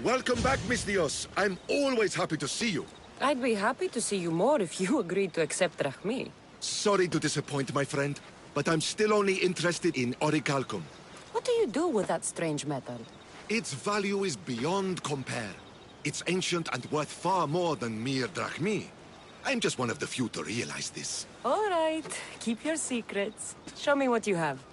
Welcome back, Miss Dios. I'm always happy to see you. I'd be happy to see you more if you agreed to accept Rahmi. Sorry to disappoint, my friend, but I'm still only interested in orichalcum. What do you do with that strange metal? Its value is beyond compare. It's ancient and worth far more than mere drachmi. I'm just one of the few to realize this. All right, keep your secrets. Show me what you have.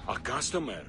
A customer.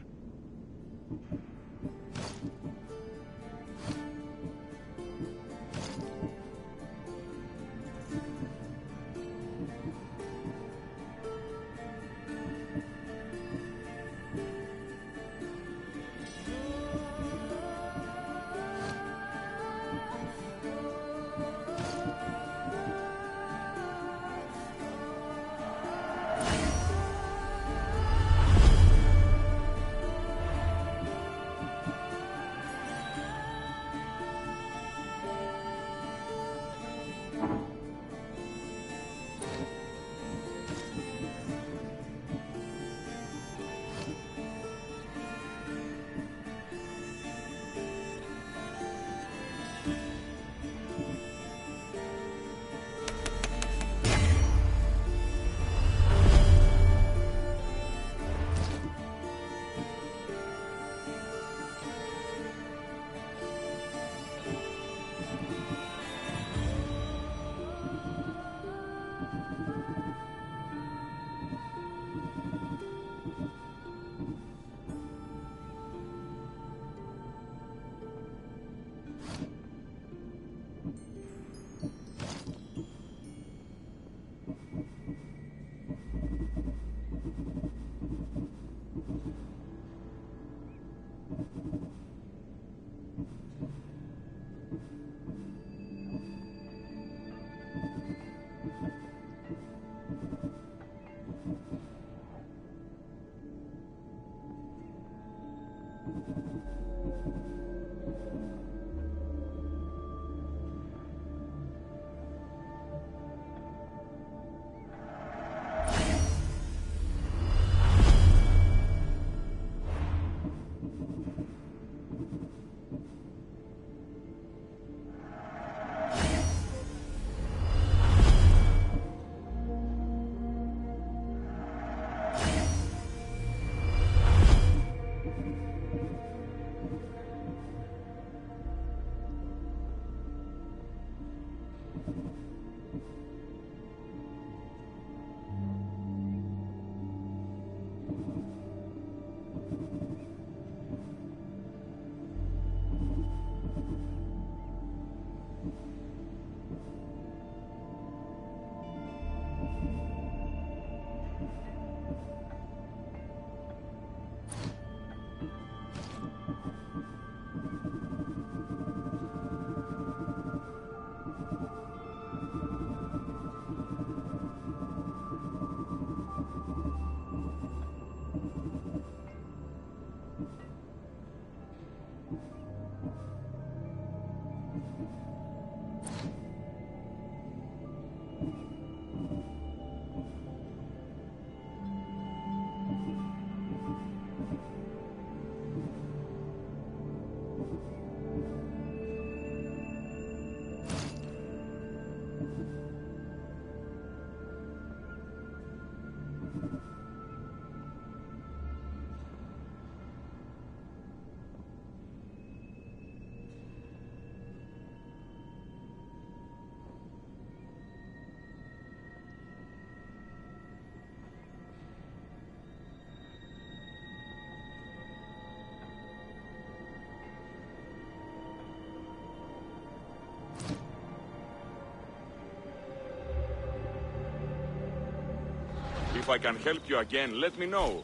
I can help you again, let me know.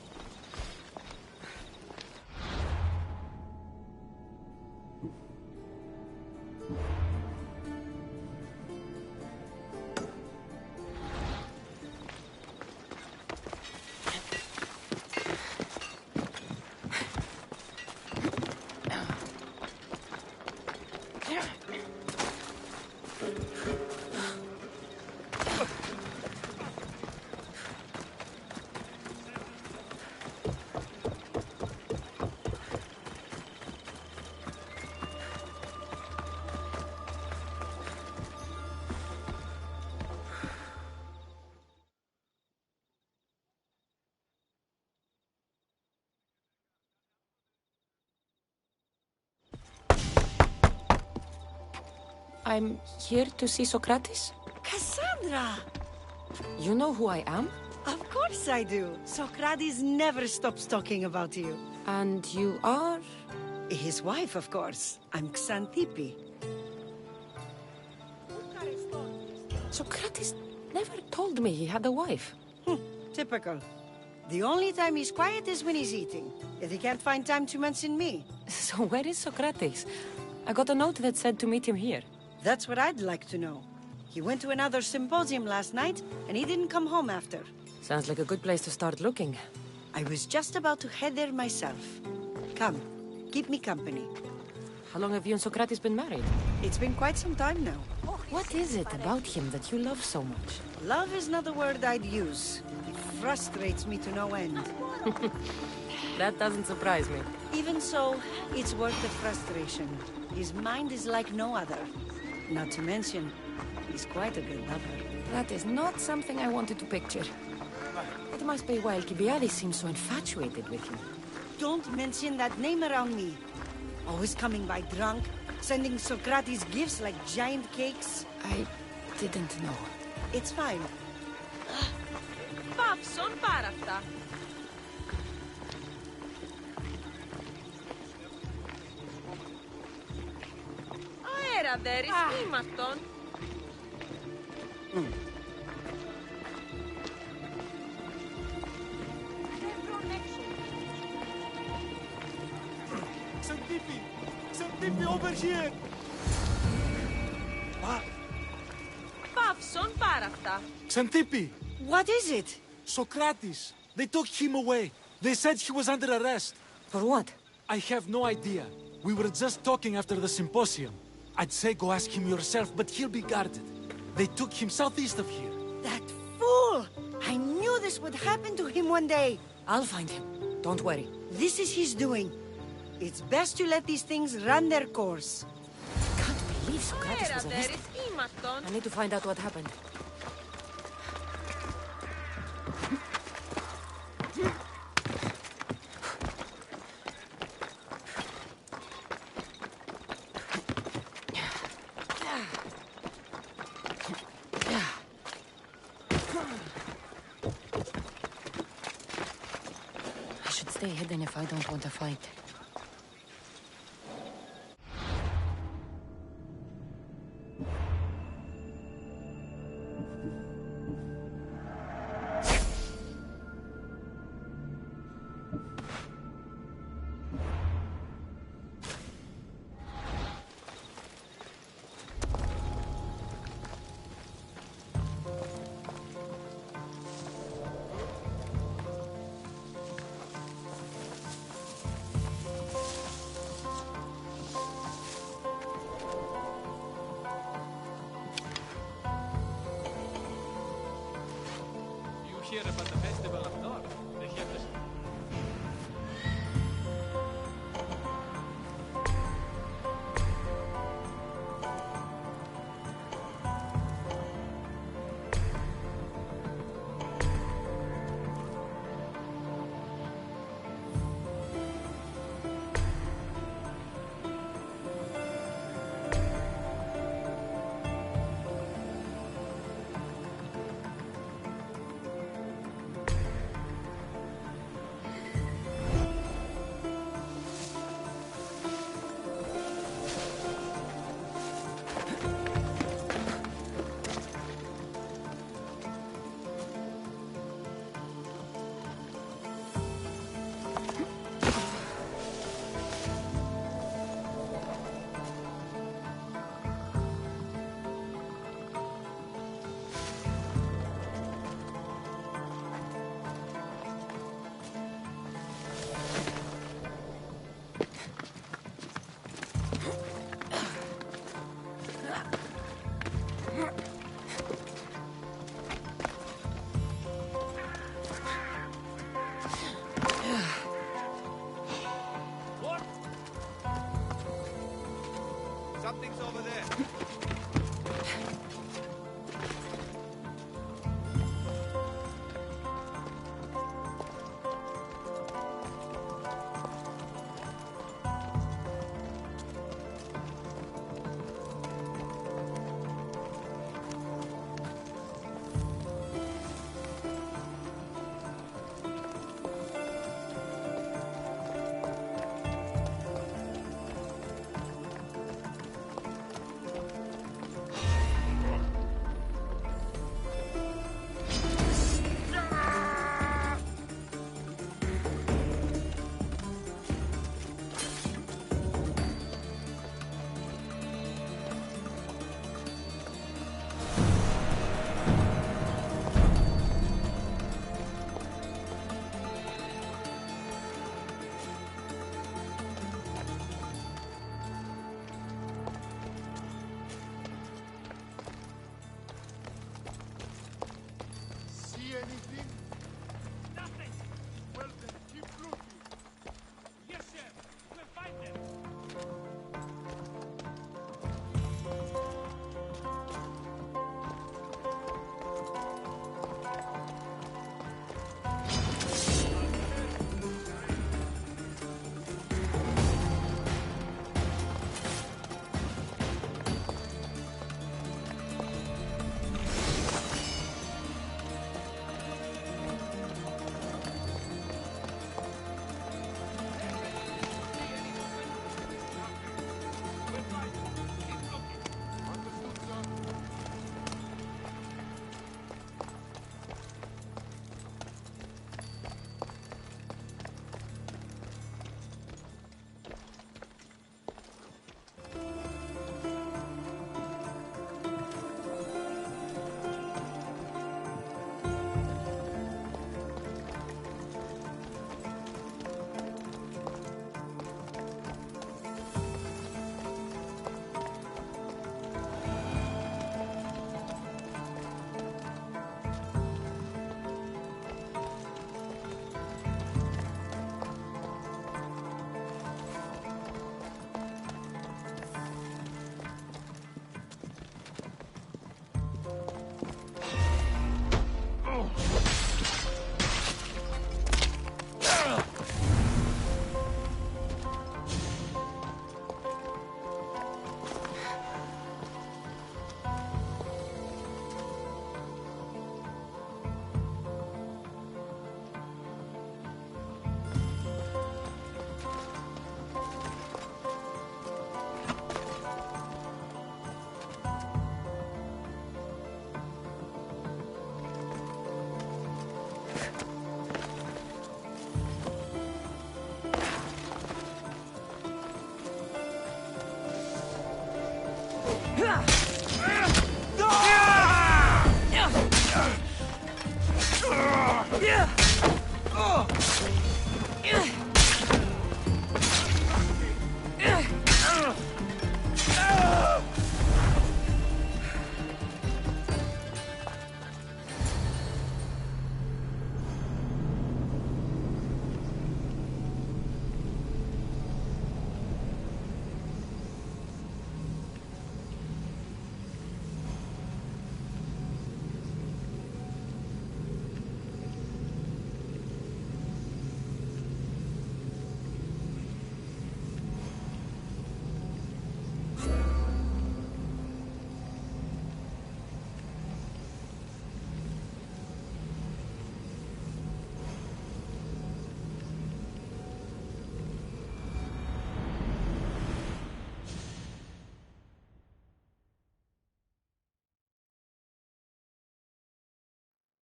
I'm here to see Socrates. Cassandra! You know who I am? Of course I do. Socrates never stops talking about you. And you are? His wife, of course. I'm Xanthippe. Socrates never told me he had a wife. Typical. The only time he's quiet is when he's eating. Yet he can't find time to mention me. So where is Socrates? I got a note that said to meet him here. That's what I'd like to know. He went to another symposium last night, and he didn't come home after. Sounds like a good place to start looking. I was just about to head there myself. Come, keep me company. How long have you and Socrates been married? It's been quite some time now. What is it about him that you love so much? Love is not the word I'd use. It frustrates me to no end. That doesn't surprise me. Even so, it's worth the frustration. His mind is like no other. Not to mention, he's quite a good lover. That is not something I wanted to picture. It must be why Alcibiades seems so infatuated with him. Don't mention that name around me. Always coming by drunk, sending Socrates gifts like giant cakes. I didn't know. It's fine. Παύσον πάρα αυτά. Αέρα δέρεις ήμαρτον. Xanthippe, over here! Παύσον πάρα αυτά. Xanthippe! What is it? Socrates! They took him away. They said he was under arrest. For what? I have no idea. We were just talking after the symposium. I'd say go ask him yourself, but he'll be guarded. They took him southeast of here. That fool! I knew this would happen to him one day. I'll find him. Don't worry. This is his doing. It's best to let these things run their course. I can't believe Socrates Αέρα was arrested. δέρεις ήμαρτον. I need to find out what happened. I should stay hidden if I don't want to fight.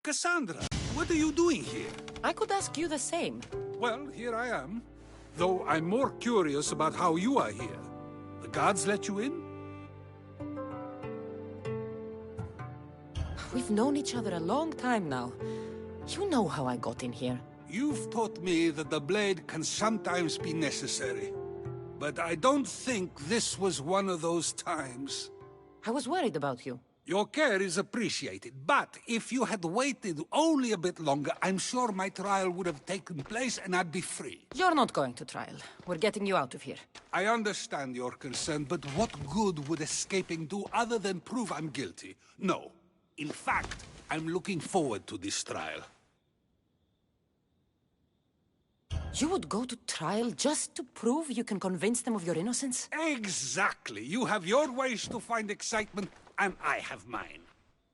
Cassandra, what are you doing here? I could ask you the same. Well, here I am. Though I'm more curious about how you are here. The guards let you in? We've known each other a long time now. You know how I got in here. You've taught me that the blade can sometimes be necessary. But I don't think this was one of those times. I was worried about you. Your care is appreciated, but if you had waited only a bit longer, I'm sure my trial would have taken place and I'd be free. You're not going to trial. We're getting you out of here. I understand your concern, but what good would escaping do other than prove I'm guilty? No. In fact, I'm looking forward to this trial. You would go to trial just to prove you can convince them of your innocence? Exactly. You have your ways to find excitement, and I have mine.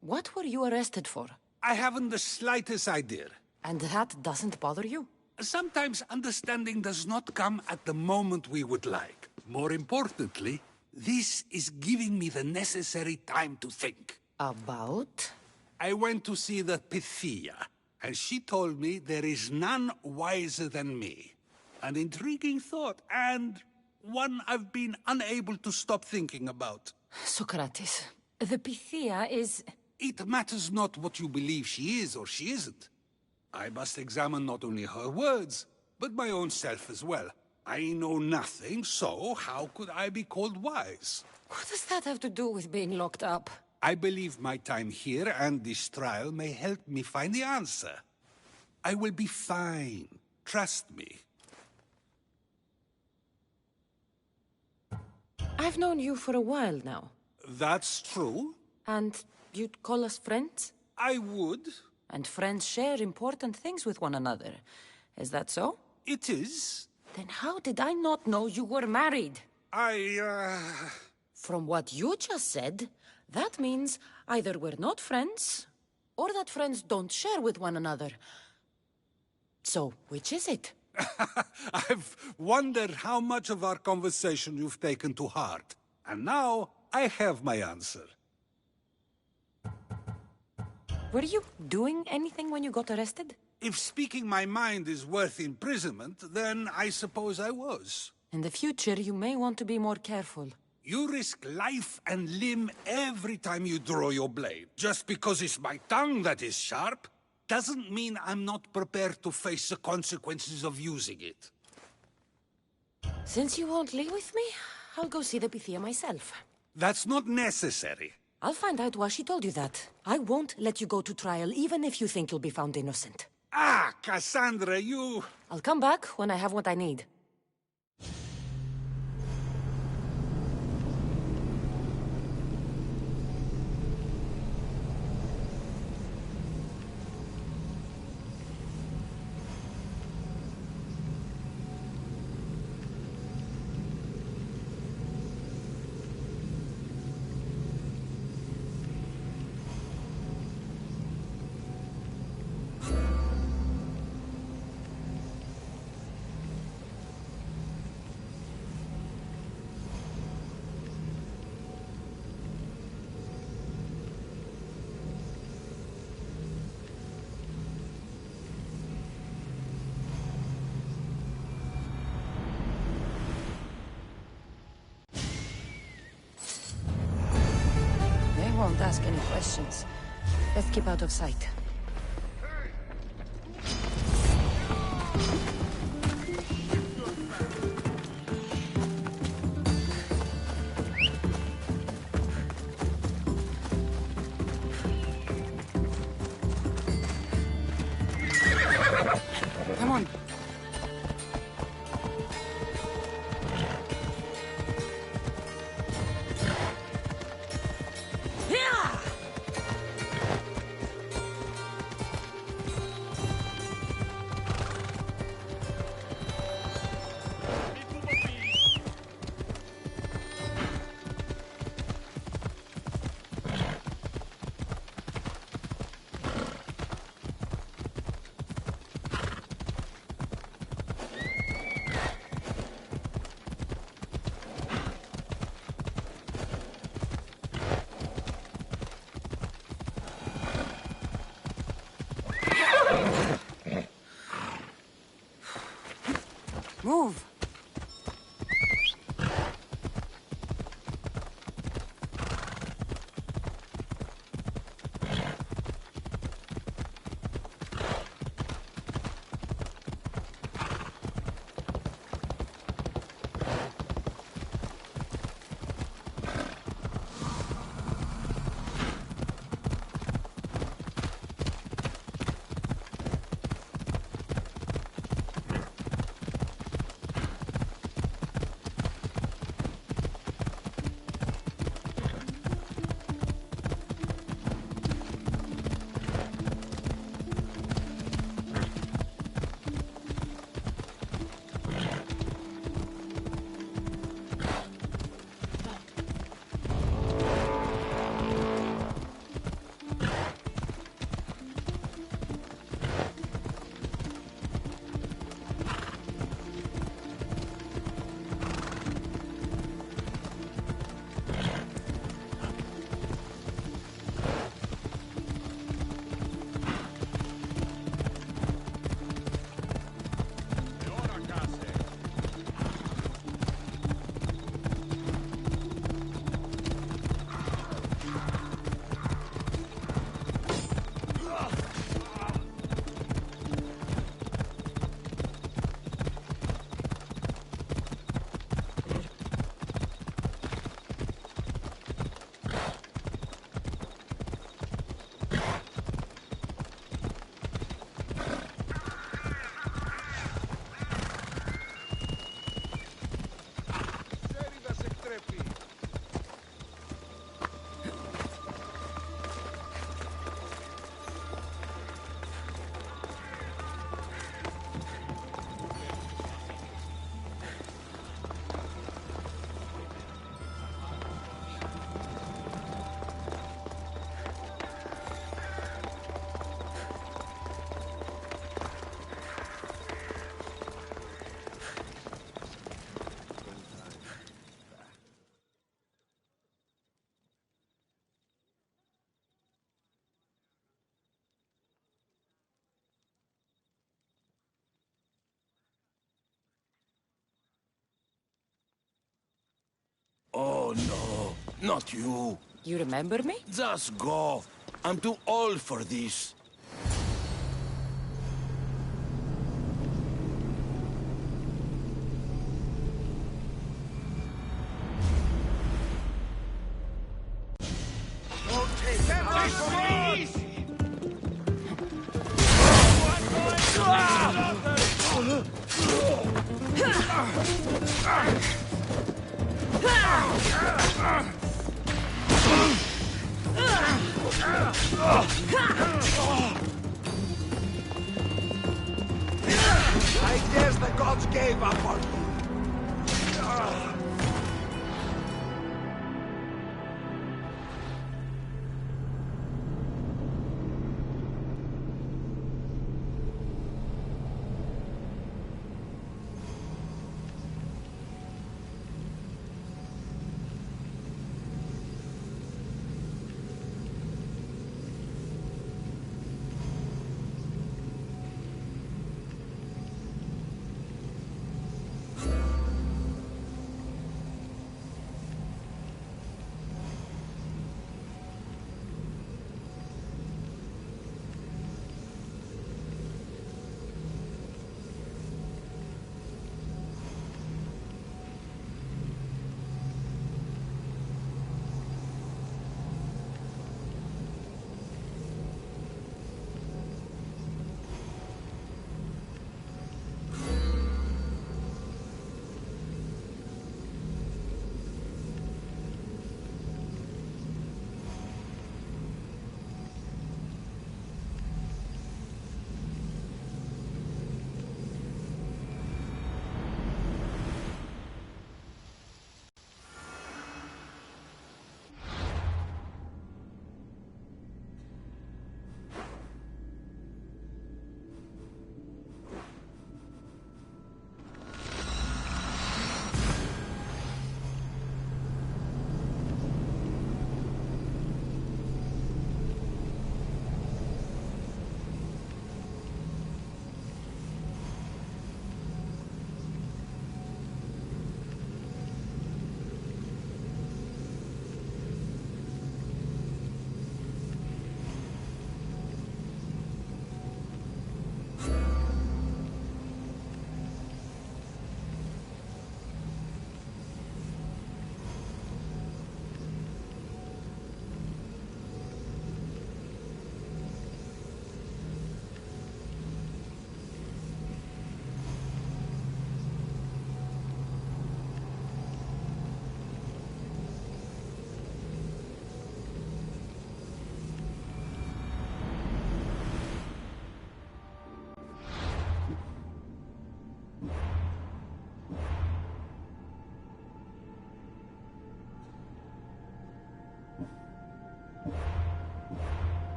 What were you arrested for? I haven't the slightest idea. And that doesn't bother you? Sometimes understanding does not come at the moment we would like. More importantly, this is giving me the necessary time to think. About? I went to see the Pythia, and she told me there is none wiser than me. An intriguing thought, and one I've been unable to stop thinking about. Socrates, the Pythia is... It matters not what you believe she is or she isn't. I must examine not only her words, but my own self as well. I know nothing, so how could I be called wise? What does that have to do with being locked up? I believe my time here and this trial may help me find the answer. I will be fine. Trust me. I've known you for a while now. That's true. And you'd call us friends? I would. And friends share important things with one another. Is that so? It is. Then how did I not know you were married? From what you just said, that means either we're not friends, or that friends don't share with one another. So, which is it? I've wondered how much of our conversation you've taken to heart. And now, I have my answer. Were you doing anything when you got arrested? If speaking my mind is worth imprisonment, then I suppose I was. In the future, you may want to be more careful. You risk life and limb every time you draw your blade. Just because it's my tongue that is sharp, doesn't mean I'm not prepared to face the consequences of using it. Since you won't leave with me, I'll go see the Pythia myself. That's not necessary. I'll find out why she told you that. I won't let you go to trial, even if you think you'll be found innocent. Ah, Cassandra, you... I'll come back when I have what I need. Won't ask any questions. Let's keep out of sight. on! Move! Oh no, not you. You remember me? Just go. I'm too old for this. I guess the gods gave up on me.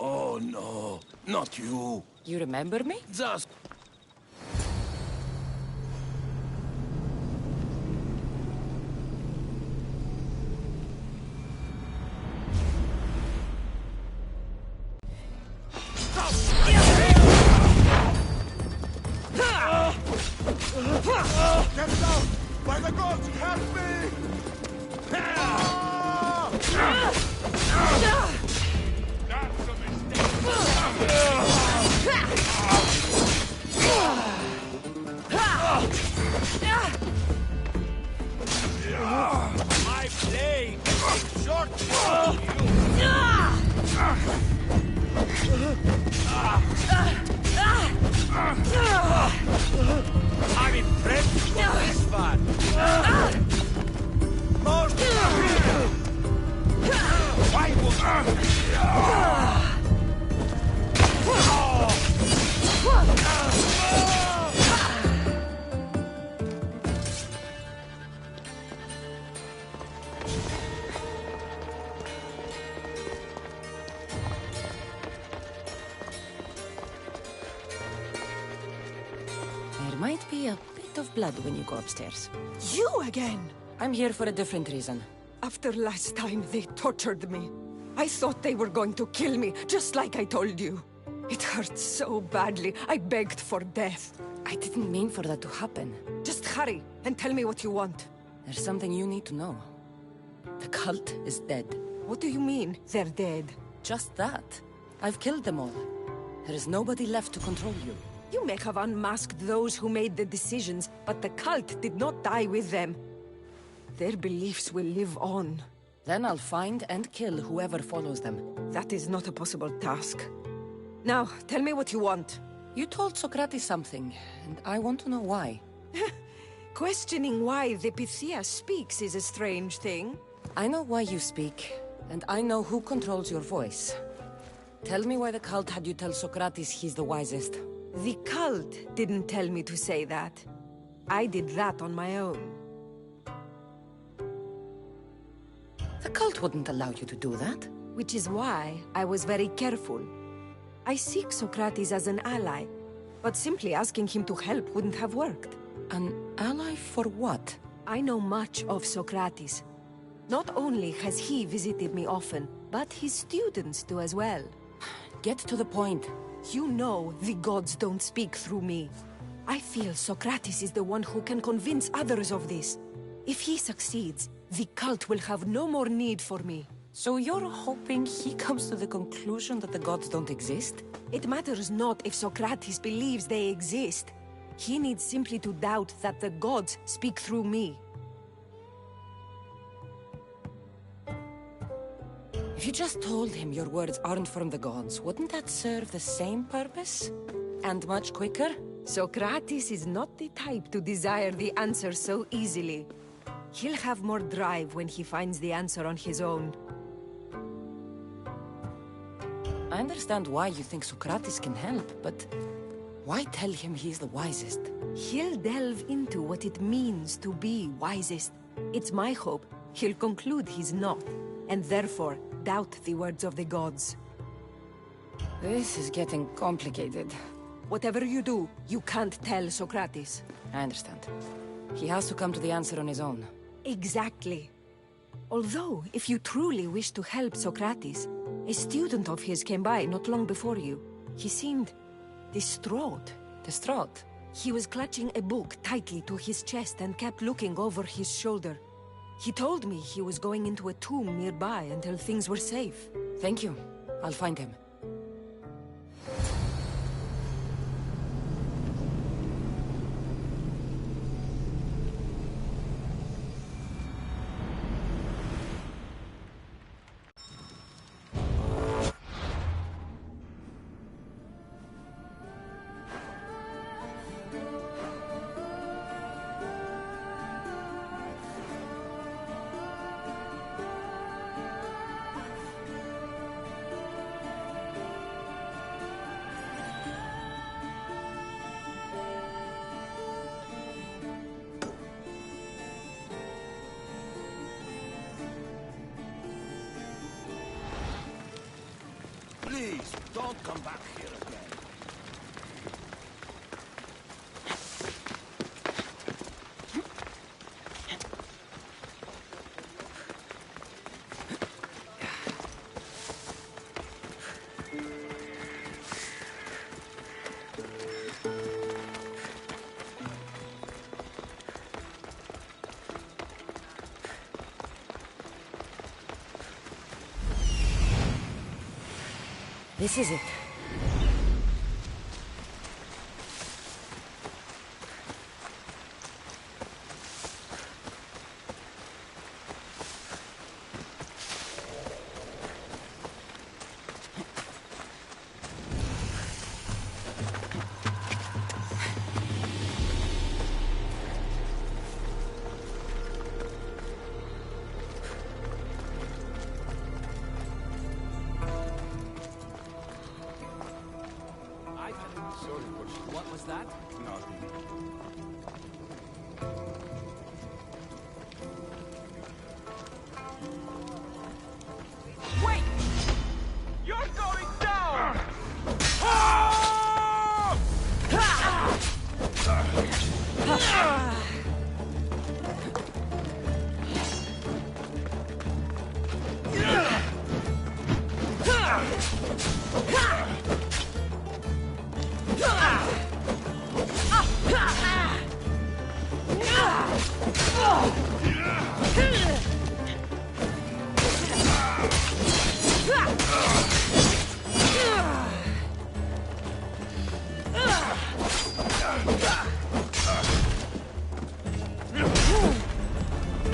Oh no, not you. You remember me? Just... Get down! By the gods, help me! My blade! Short! I'm impressed with this one! Most... Why would... There might be a bit of blood when you go upstairs. You again! I'm here for a different reason. After last time, they tortured me. I thought they were going to kill me, just like I told you. It hurt so badly, I begged for death. I didn't mean for that to happen. Just hurry, and tell me what you want. There's something you need to know. The cult is dead. What do you mean, they're dead? Just that. I've killed them all. There is nobody left to control you. You may have unmasked those who made the decisions, but the cult did not die with them. Their beliefs will live on. Then I'll find and kill whoever follows them. That is not a possible task. Now, tell me what you want. You told Socrates something, and I want to know why. Questioning why the Pythia speaks is a strange thing. I know why you speak, and I know who controls your voice. Tell me why the cult had you tell Socrates he's the wisest. The cult didn't tell me to say that. I did that on my own. The cult wouldn't allow you to do that. Which is why I was very careful. I seek Socrates as an ally, but simply asking him to help wouldn't have worked. An ally for what? I know much of Socrates. Not only has he visited me often, but his students do as well. Get to the point. You know the gods don't speak through me. I feel Socrates is the one who can convince others of this. If he succeeds, the cult will have no more need for me. So you're hoping he comes to the conclusion that the gods don't exist? It matters not if Socrates believes they exist. He needs simply to doubt that the gods speak through me. If you just told him your words aren't from the gods, wouldn't that serve the same purpose? And much quicker? Socrates is not the type to desire the answer so easily. He'll have more drive when he finds the answer on his own. I understand why you think Socrates can help, but why tell him he's the wisest? He'll delve into what it means to be wisest. It's my hope he'll conclude he's not, and therefore doubt the words of the gods. This is getting complicated. Whatever you do, you can't tell Socrates. I understand. He has to come to the answer on his own. Exactly. Although, if you truly wish to help Socrates, a student of his came by not long before you. He seemed distraught. Distraught? He was clutching a book tightly to his chest and kept looking over his shoulder. He told me he was going into a tomb nearby until things were safe. Thank you. I'll find him. Don't come back here again. This is it. What was that? Nothing. Wait! You're going down!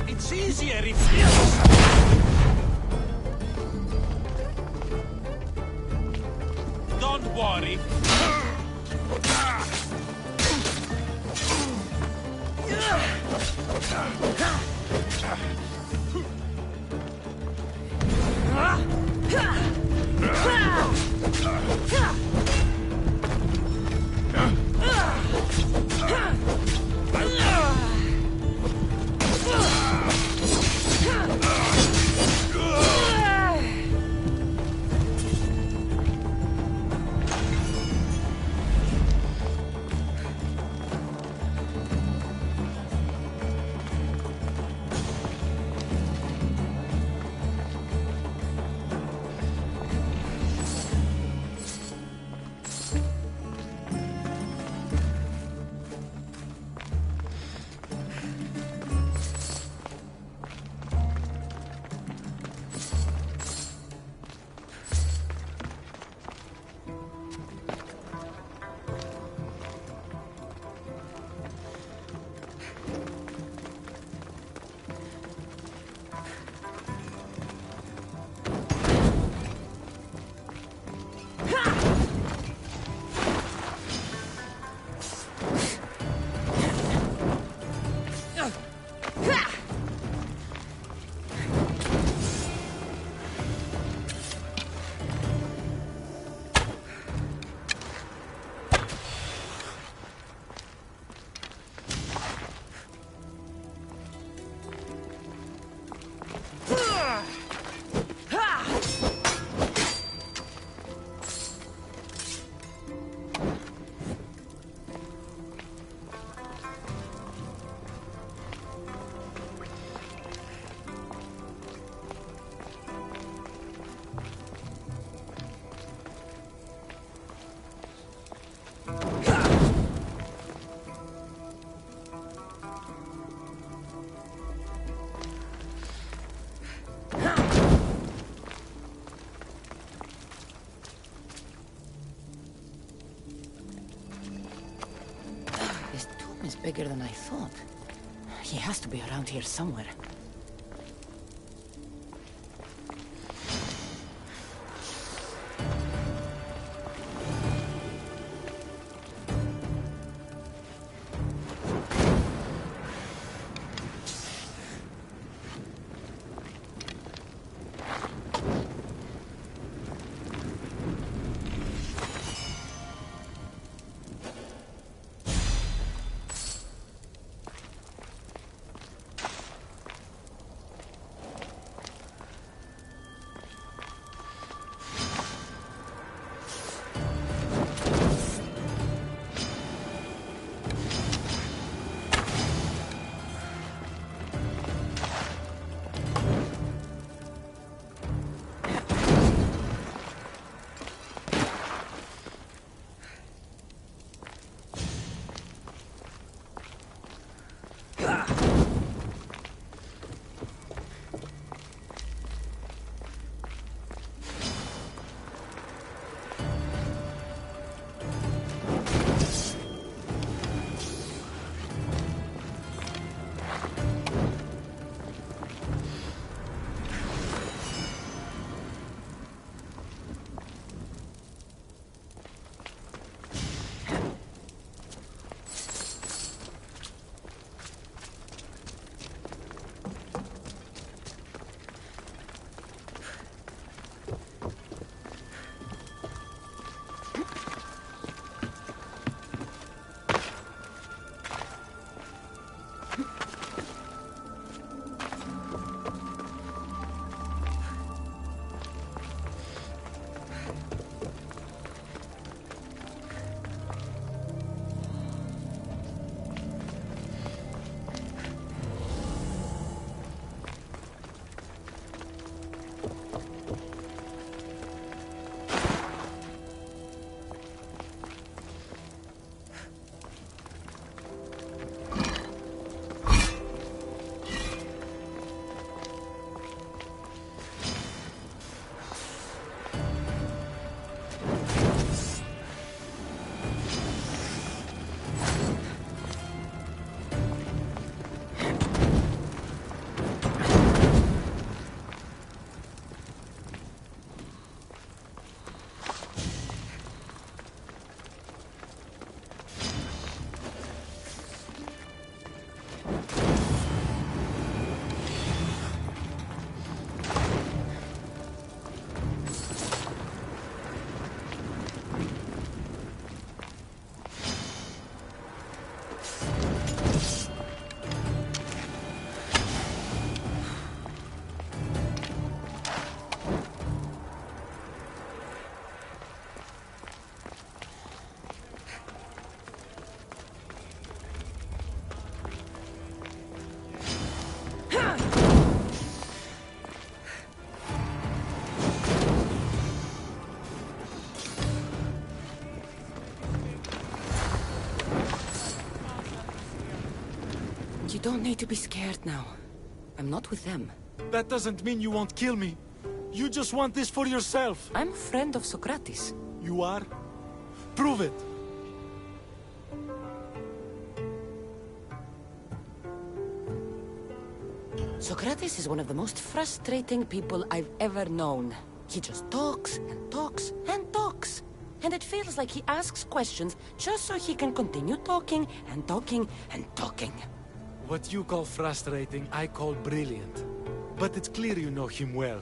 It's easier if you... Don't worry. Is bigger than I thought. He has to be around here somewhere. don't need to be scared now. I'm not with them. That doesn't mean you won't kill me. You just want this for yourself. I'm a friend of Socrates. You are? Prove it. Socrates is one of the most frustrating people I've ever known. He just talks and talks and talks. And it feels like he asks questions just so he can continue talking and talking and talking. What you call frustrating, I call brilliant. But it's clear you know him well.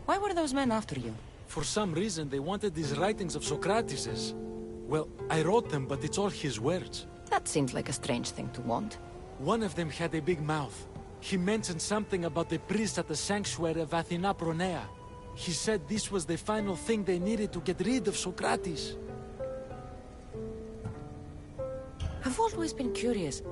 Why were those men after you? For some reason, they wanted these writings of Socrates's. Well, I wrote them, but it's all his words. That seems like a strange thing to want. One of them had a big mouth. He mentioned something about the priest at the sanctuary of Athena Pronea. He said this was the final thing they needed to get rid of Socrates. I've always been curious.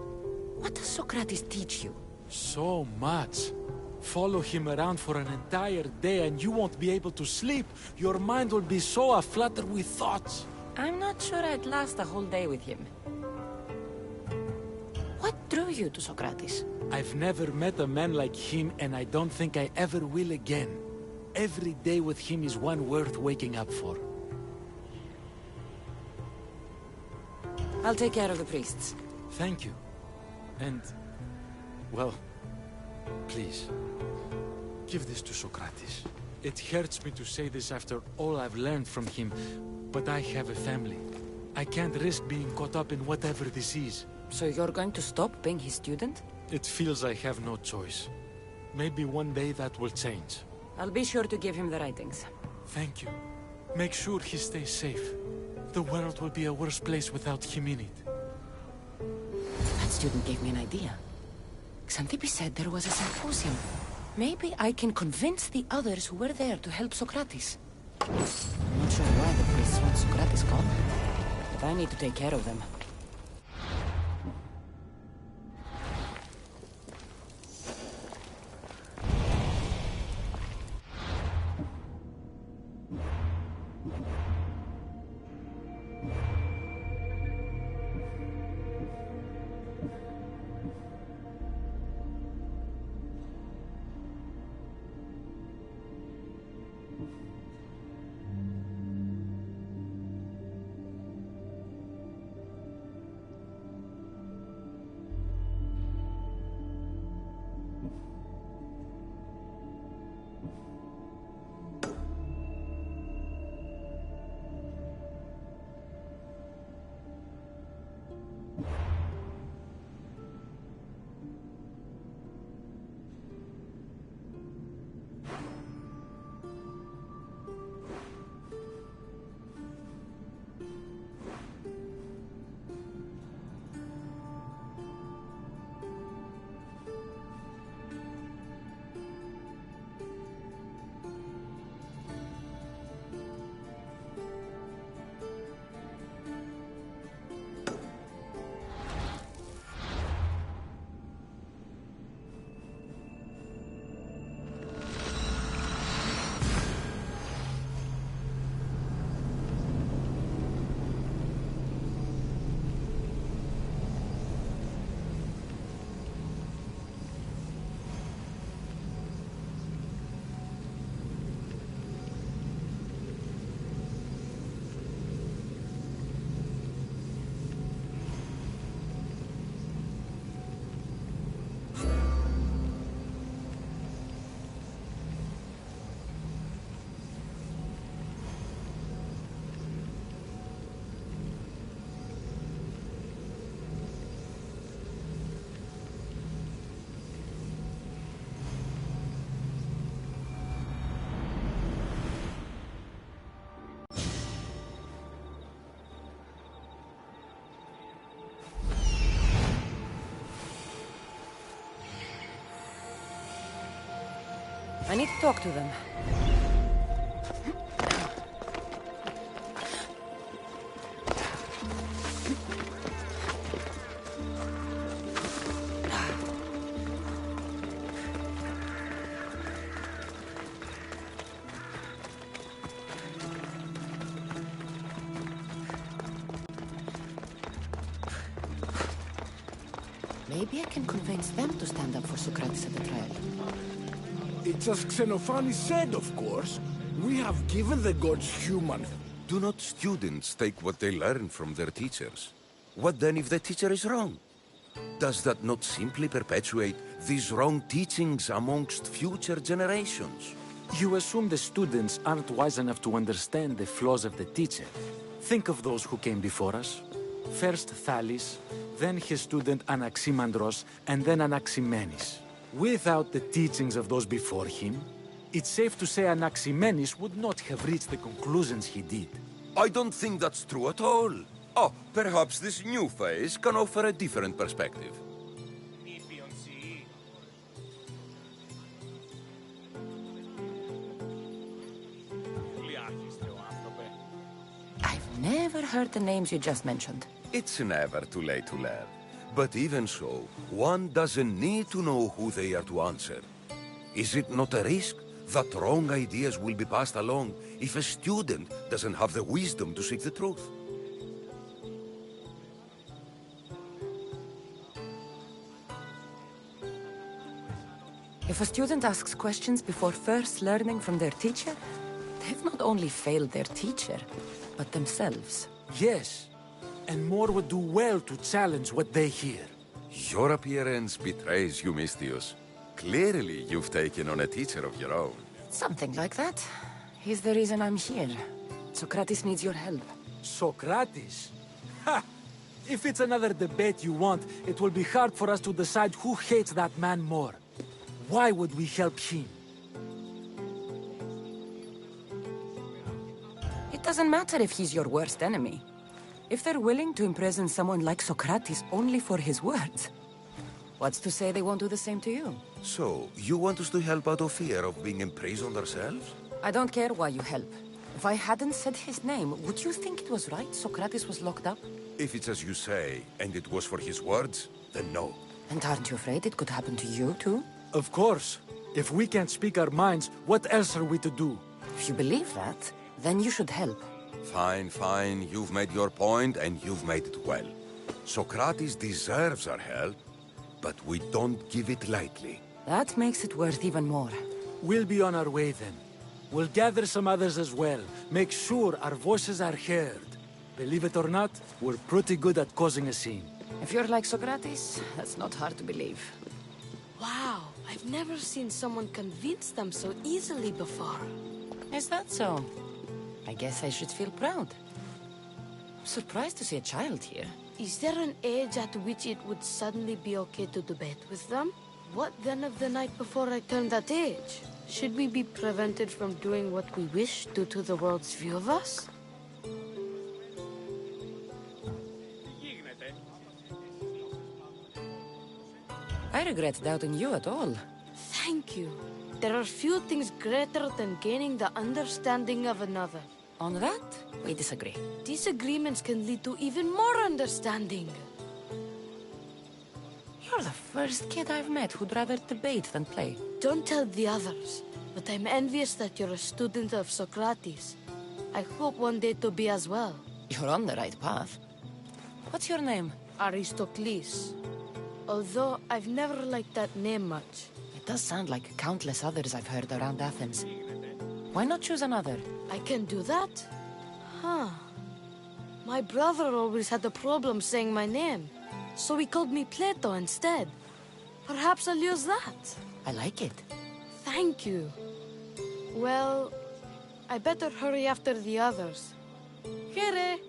What does Socrates teach you? So much. Follow him around for an entire day and you won't be able to sleep. Your mind will be so aflutter with thoughts. I'm not sure I'd last a whole day with him. What drew you to Socrates? I've never met a man like him and I don't think I ever will again. Every day with him is one worth waking up for. I'll take care of the priests. Thank you. And, well, please, give this to Socrates. It hurts me to say this after all I've learned from him, but I have a family. I can't risk being caught up in whatever this is. So you're going to stop being his student? It feels I have no choice. Maybe one day that will change. I'll be sure to give him the writings. Thank you. Make sure he stays safe. The world will be a worse place without him in it. That student gave me an idea. Xanthippe said there was a symposium. Maybe I can convince the others who were there to help Socrates. I'm not sure why the priests want Socrates gone, but I need to take care of them. I need to talk to them. Maybe I can convince them to stand up for Socrates at the trial. It's as Xenophanes said, of course. We have given the gods human. Do not students take what they learn from their teachers? What then if the teacher is wrong? Does that not simply perpetuate these wrong teachings amongst future generations? You assume the students aren't wise enough to understand the flaws of the teacher. Think of those who came before us. First Thales, then his student Anaximandros, and then Anaximenes. Without the teachings of those before him, it's safe to say Anaximenes would not have reached the conclusions he did. I don't think that's true at all. Oh, perhaps this new phase can offer a different perspective. I've never heard the names you just mentioned. It's never too late to learn. But even so, one doesn't need to know who they are to answer. Is it not a risk that wrong ideas will be passed along if a student doesn't have the wisdom to seek the truth? If a student asks questions before first learning from their teacher, they've not only failed their teacher, but themselves. Yes, and more would do well to challenge what they hear. Your appearance betrays you, Mystius. Clearly, you've taken on a teacher of your own. Something like that. He's the reason I'm here. Socrates needs your help. Socrates? Ha! If it's another debate you want, it will be hard for us to decide who hates that man more. Why would we help him? It doesn't matter if he's your worst enemy. If they're willing to imprison someone like Socrates only for his words, what's to say they won't do the same to you? So, you want us to help out of fear of being imprisoned ourselves? I don't care why you help. If I hadn't said his name, would you think it was right Socrates was locked up? If it's as you say, and it was for his words, then no. And aren't you afraid it could happen to you, too? Of course. If we can't speak our minds, what else are we to do? If you believe that, then you should help. Fine, fine. You've made your point, and you've made it well. Socrates deserves our help, but we don't give it lightly. That makes it worth even more. We'll be on our way then. We'll gather some others as well. Make sure our voices are heard. Believe it or not, we're pretty good at causing a scene. If you're like Socrates, that's not hard to believe. Wow, I've never seen someone convince them so easily before. Is that so? I guess I should feel proud. I'm surprised to see a child here. Is there an age at which it would suddenly be okay to debate with them? What then of the night before I turn that age? Should we be prevented from doing what we wish due to the world's view of us? I regret doubting you at all. Thank you. There are few things greater than gaining the understanding of another. On that, we disagree. Disagreements can lead to even more understanding. You're the first kid I've met who'd rather debate than play. Don't tell the others, but I'm envious that you're a student of Socrates. I hope one day to be as well. You're on the right path. What's your name? Aristocles. Although I've never liked that name much. It does sound like countless others I've heard around Athens. Why not choose another? I can do that? Huh. My brother always had a problem saying my name, so he called me Plato instead. Perhaps I'll use that. I like it. Thank you. Well, I better hurry after the others. Here.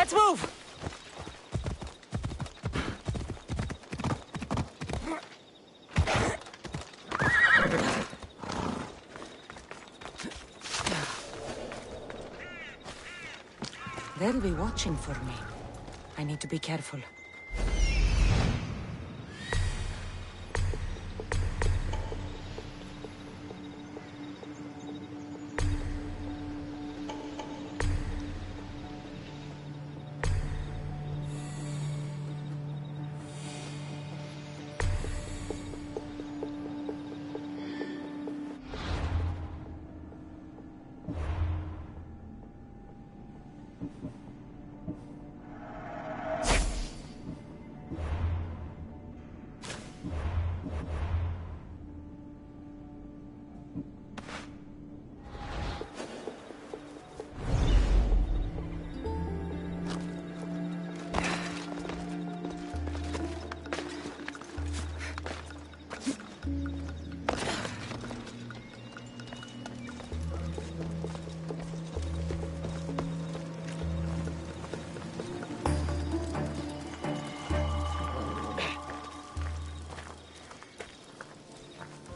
Let's move! They'll be watching for me. I need to be careful.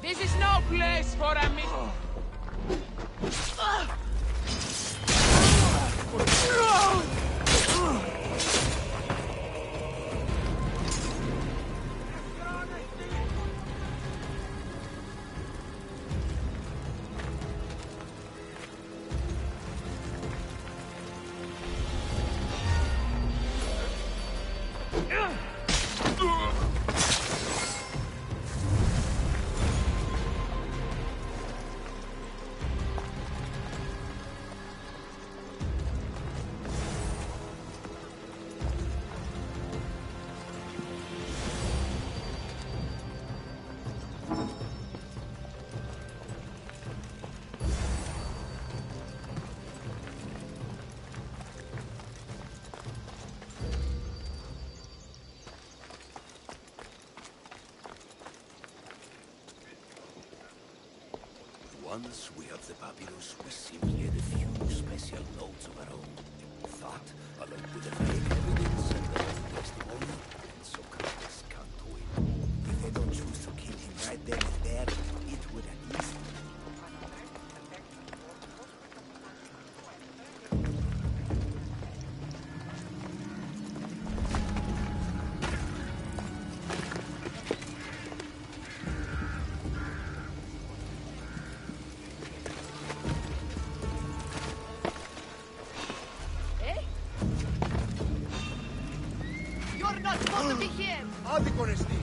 This is no place for a meet. Once we have the papyrus, we simply add a few special notes of our own. That, along with the fake evidence and the testimony, and Socrates can't win. If they don't choose to kill him right then and there, it would at least... Άδικον εστί.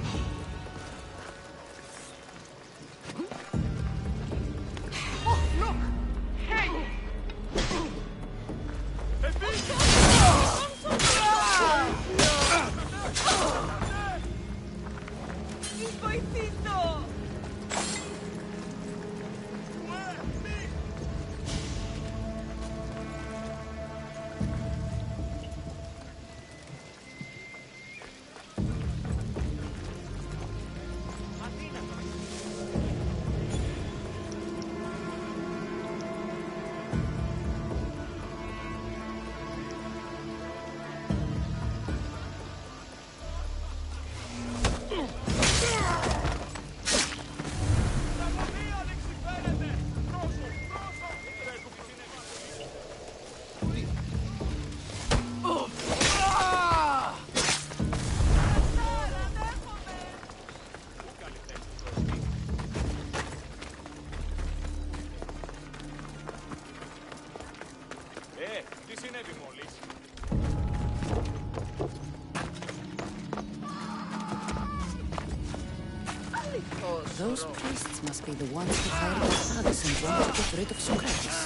Those priests must be the ones who hired the thugs and wanted to get rid of Socrates.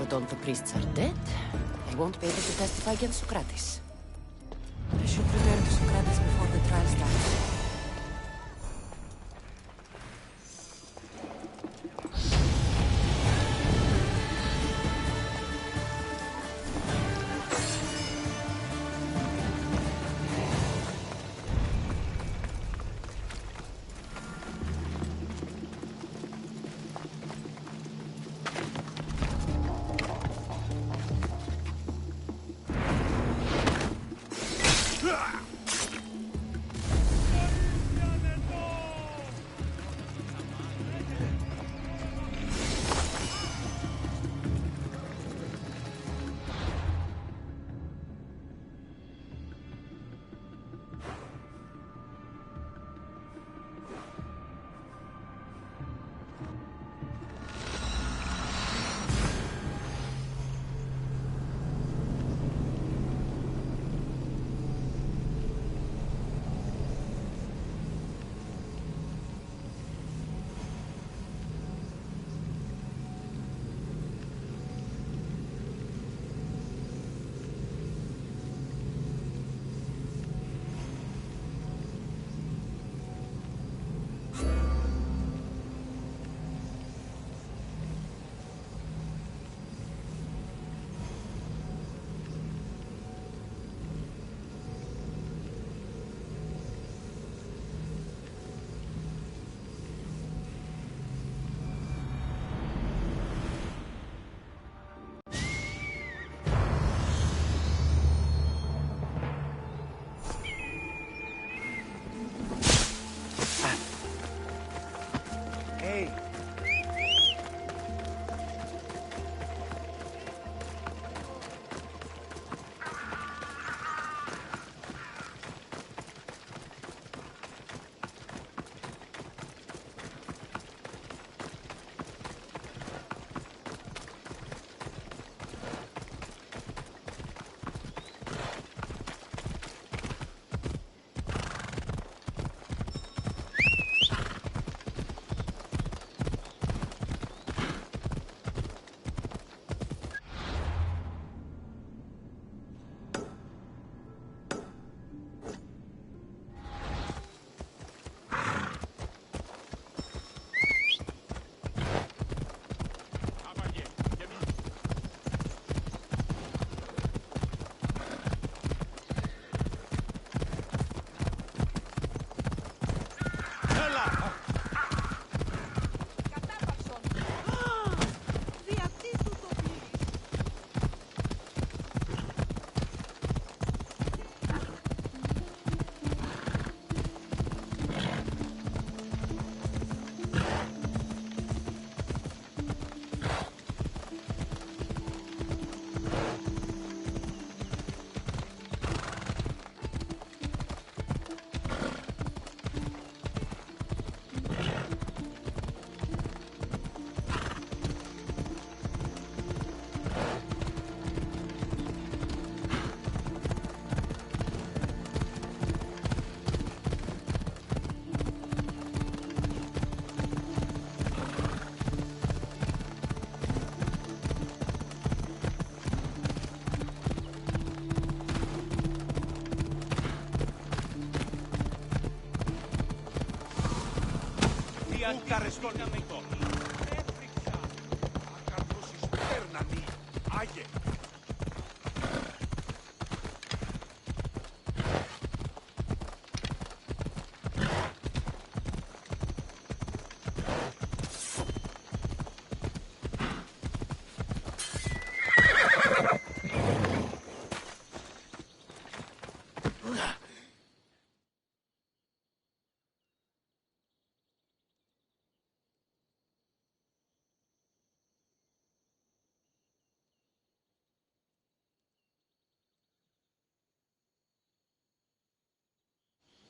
that all the priests are dead, I won't be able to testify against Socrates. I should return to Socrates before the trial starts.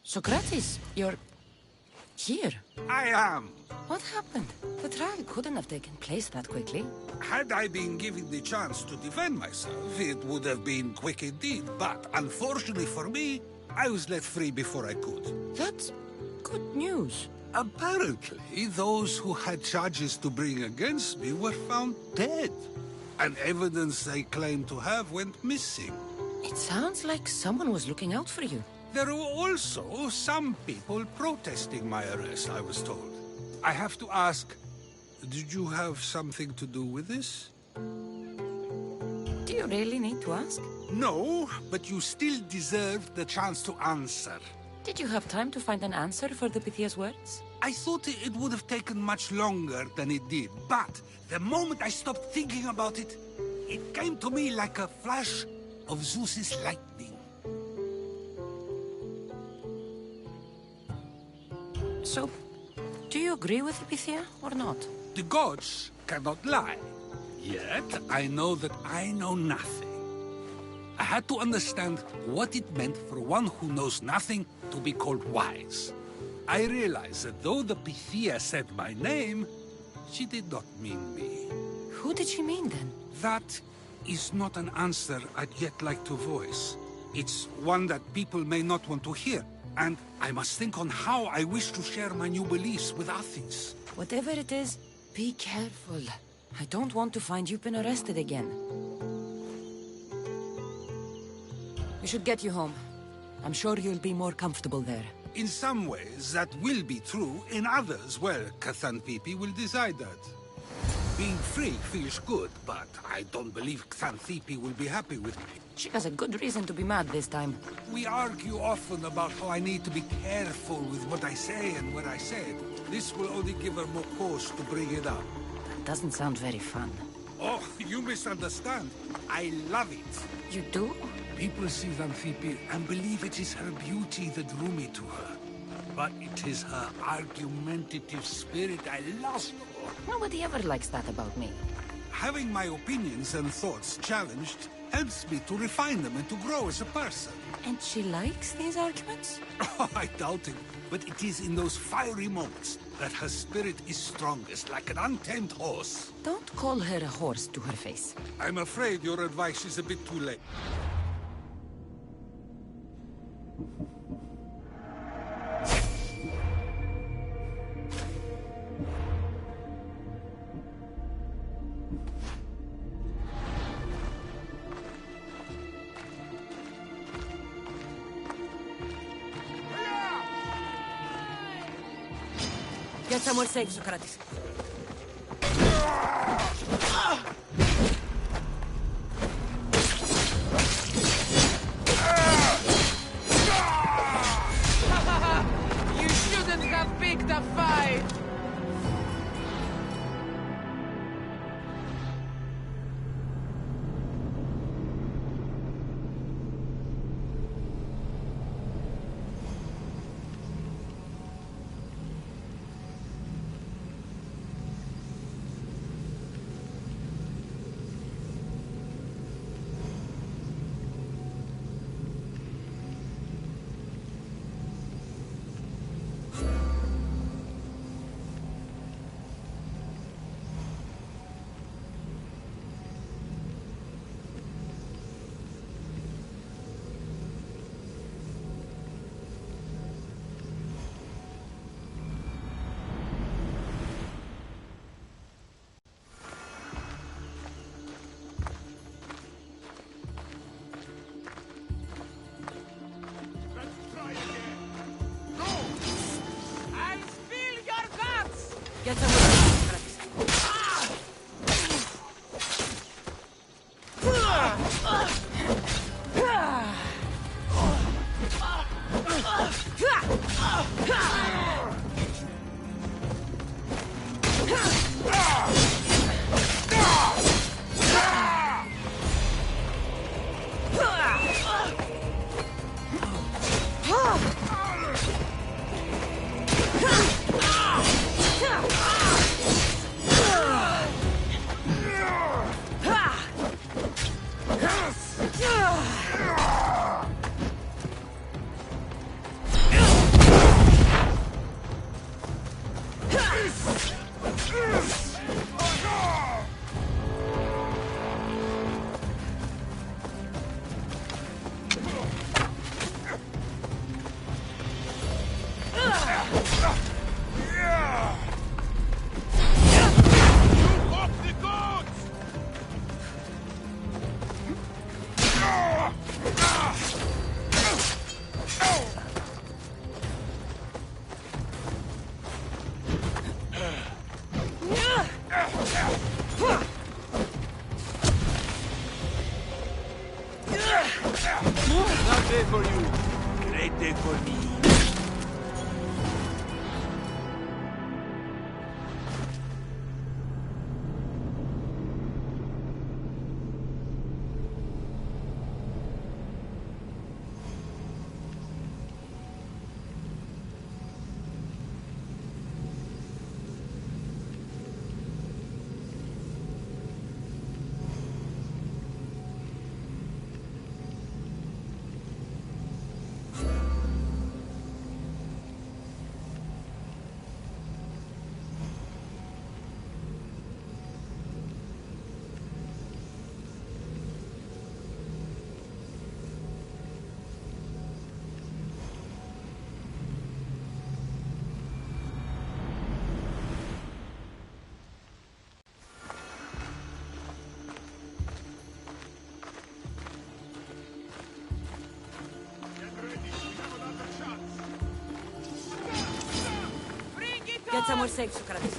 Socrates, you're here. I am. What happened? The trial couldn't have taken place that quickly. Had I been given the chance to defend myself, it would have been quick indeed. But unfortunately for me, I was let free before I could. That's good news. Apparently, those who had charges to bring against me were found dead. and evidence they claim to have went missing. It sounds like someone was looking out for you. There were also some people protesting my arrest, I was told. I have to ask, did you have something to do with this? Do you really need to ask? No, but you still deserve the chance to answer. Did you have time to find an answer for the Pythia's words? I thought it would have taken much longer than it did, but the moment I stopped thinking about it, it came to me like a flash of Zeus's lightning. So, do you agree with Pythia or not? The gods cannot lie. Yet, I know that I know nothing. I had to understand what it meant for one who knows nothing to be called wise. I realized that though the Pythia said my name, she did not mean me. Who did she mean then? That is not an answer I'd yet like to voice. It's one that people may not want to hear, and I must think on how I wish to share my new beliefs with Athens. Whatever it is, be careful. I don't want to find you've been arrested again. We should get you home. I'm sure you'll be more comfortable there. In some ways, that will be true. In others, well, Xanthippe will decide that. Being free feels good, but I don't believe Xanthippe will be happy with me. She has a good reason to be mad this time. We argue often about how I need to be careful with what I say and what I said. This will only give her more cause to bring it up. That doesn't sound very fun. Oh, you misunderstand. I love it. You do? People see Xanthippe and believe it is her beauty that drew me to her. But it is her argumentative spirit I lust for. Nobody ever likes that about me. Having my opinions and thoughts challenged helps me to refine them and to grow as a person. And she likes these arguments? Oh, I doubt it. But it is in those fiery moments that her spirit is strongest, like an untamed horse. Don't call her a horse to her face. I'm afraid your advice is a bit too late. Get somewhere safe, Socrates. You shouldn't have picked a fight! Get somewhere safe, Socrates. dead for me. Get somewhere safe, Socrates.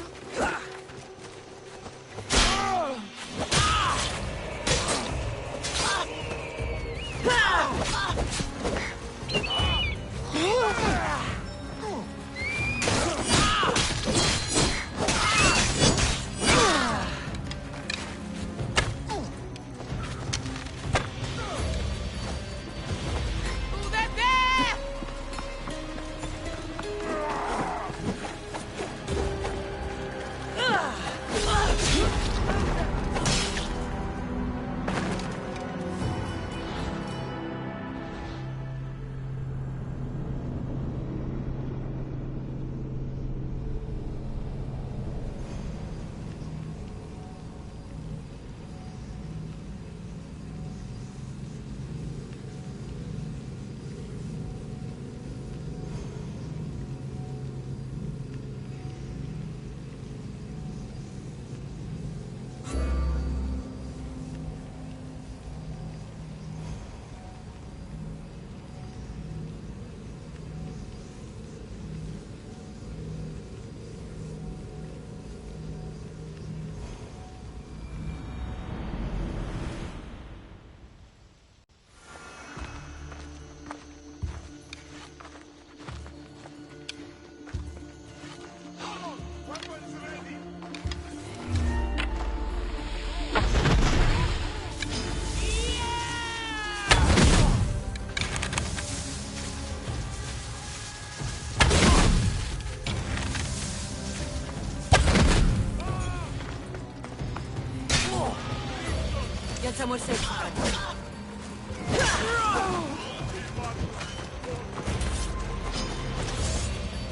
Get somewhere safe, Socrates.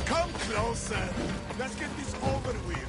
Come closer. Let's get this over with.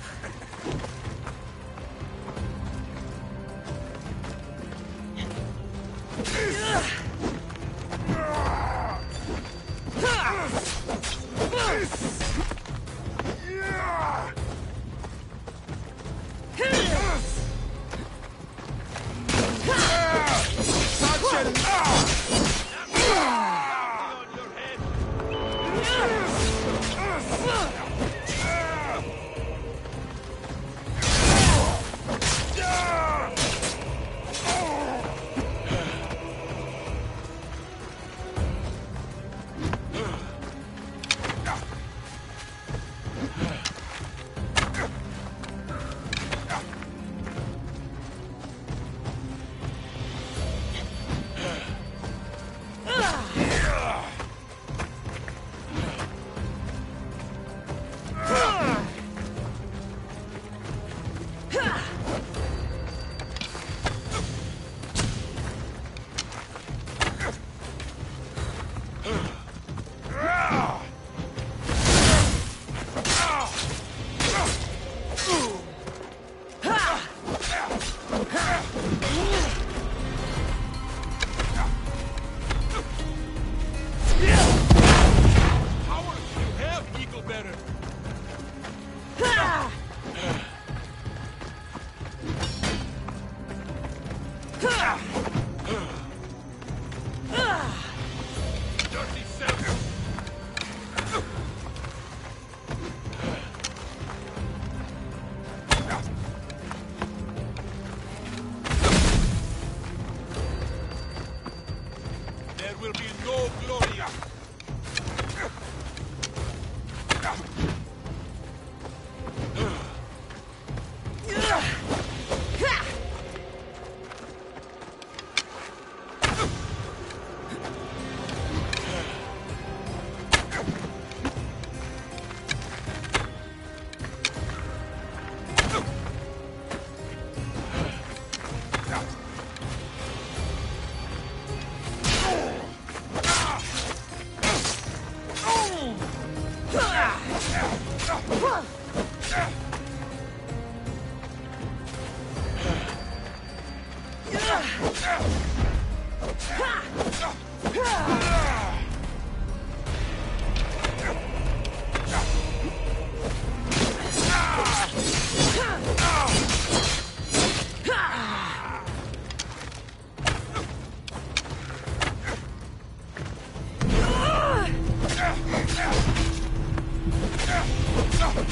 I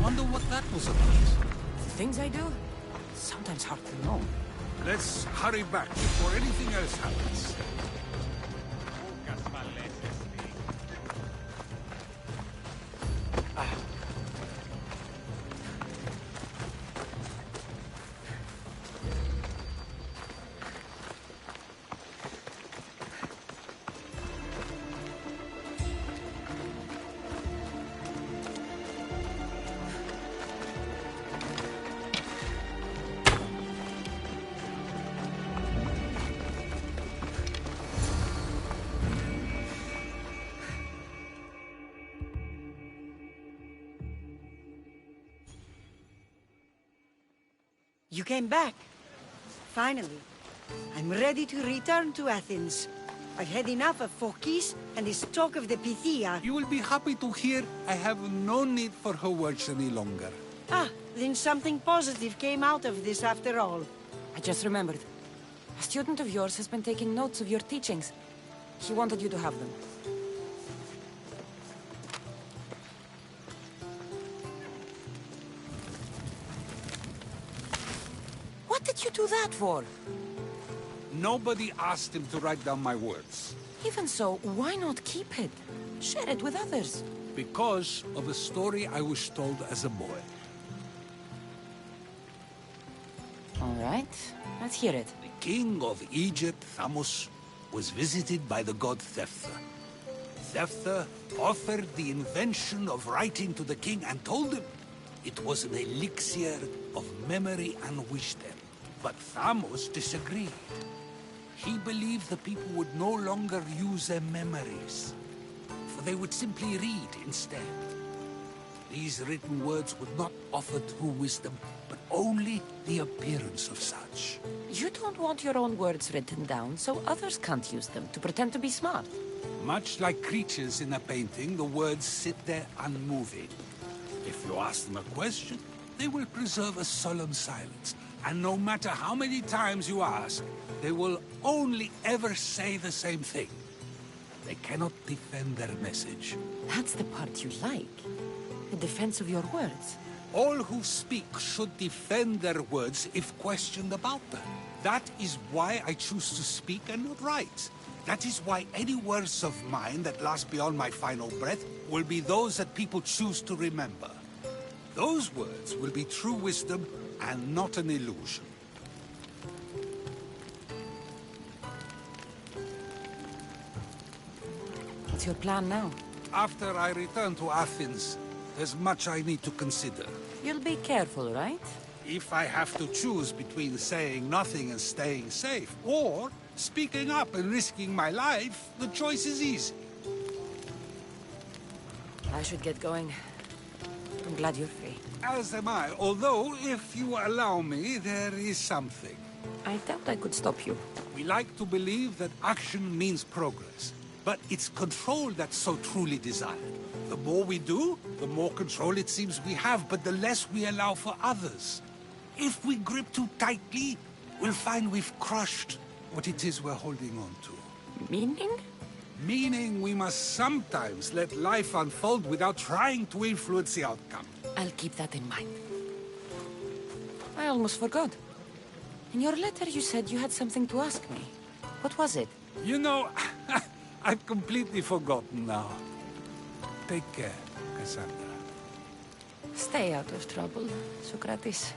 wonder what that was about. The things I do? Sometimes hard to know. Let's hurry back before anything else happens. You came back. Finally. I'm ready to return to Athens. I've had enough of Phokis and this talk of the Pythia. You will be happy to hear I have no need for her words any longer. Ah, then something positive came out of this after all. I just remembered. A student of yours has been taking notes of your teachings. He wanted you to have them. What did you do that for? Nobody asked him to write down my words. Even so, why not keep it? Share it with others. Because of a story I was told as a boy. All right, let's hear it. The king of Egypt, Thamos, was visited by the god Thephtha. Thephtha offered the invention of writing to the king and told him it was an elixir of memory and wisdom. But Thamos disagreed. He believed the people would no longer use their memories, for they would simply read instead. These written words would not offer true wisdom, but only the appearance of such. You don't want your own words written down, so others can't use them to pretend to be smart. Much like creatures in a painting, the words sit there unmoving. If you ask them a question, they will preserve a solemn silence. And no matter how many times you ask, they will only ever say the same thing. They cannot defend their message. That's the part you like. The defense of your words. All who speak should defend their words if questioned about them. That is why I choose to speak and not write. That is why any words of mine that last beyond my final breath will be those that people choose to remember. Those words will be true wisdom and not an illusion. What's your plan now? After I return to Athens, there's much I need to consider. You'll be careful, right? If I have to choose between saying nothing and staying safe, or speaking up and risking my life, the choice is easy. I should get going. I'm glad you're free. As am I, although, if you allow me, there is something. I doubt I could stop you. We like to believe that action means progress, but it's control that's so truly desired. The more we do, the more control it seems we have, but the less we allow for others. If we grip too tightly, we'll find we've crushed what it is we're holding on to. Meaning? Meaning we must sometimes let life unfold without trying to influence the outcome. I'll keep that in mind. I almost forgot. In your letter you said you had something to ask me. What was it? You know, I've completely forgotten now. Take care, Cassandra. Stay out of trouble, Socrates.